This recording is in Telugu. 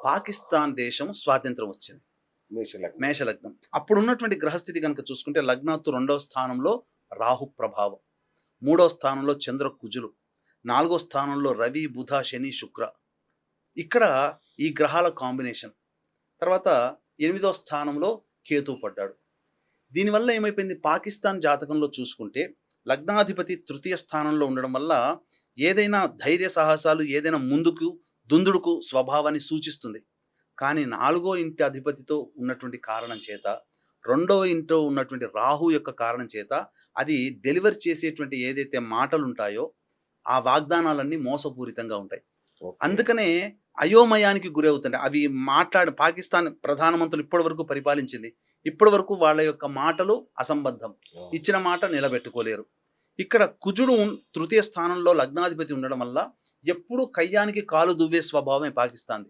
పాకిస్తాన్ దేశం స్వాతంత్రం వచ్చింది. మేషలగ్నం. మేషలగ్నం. అప్పుడున్నటువంటి గ్రహస్థితి కనుక చూసుకుంటే లగ్నాత్తు 2వ స్థానంలో రాహు ప్రభావం, 3వ స్థానంలో చంద్ర కుజులు, 4వ స్థానంలో రవి బుధ శని శుక్ర. ఇక్కడ ఈ గ్రహాల కాంబినేషన్. తర్వాత 8వ స్థానంలో కేతు పడ్డాడు. దీనివల్ల ఏమైపోయింది, పాకిస్తాన్ జాతకంలో చూసుకుంటే లగ్నాధిపతి తృతీయ స్థానంలో ఉండడం వల్ల ఏదైనా ధైర్య సాహసాలు, ఏదైనా ముందుకు దుందుడుకు స్వభావాన్ని సూచిస్తుంది. కానీ 4వ ఇంటి అధిపతితో ఉన్నటువంటి కారణం చేత, 2వ ఇంట్లో ఉన్నటువంటి రాహు యొక్క కారణం చేత అది డెలివర్ చేసేటువంటి ఏదైతే మాటలు ఉంటాయో ఆ వాగ్దానాలన్నీ మోసపూరితంగా ఉంటాయి. అందుకనే అయోమయానికి గురవుతుంది. అవి పాకిస్తాన్ ప్రధానమంత్రులు ఇప్పటి వరకు పరిపాలించింది, ఇప్పటి వరకు వాళ్ళ యొక్క మాటలు అసంబద్ధం, ఇచ్చిన మాట నిలబెట్టుకోలేరు. ఇక్కడ కుజుడు తృతీయ స్థానంలో లగ్నాధిపతి ఉండడం వల్ల ఎప్పుడు కయ్యానికి కాలు దువ్వే స్వభావమే పాకిస్తాన్ది.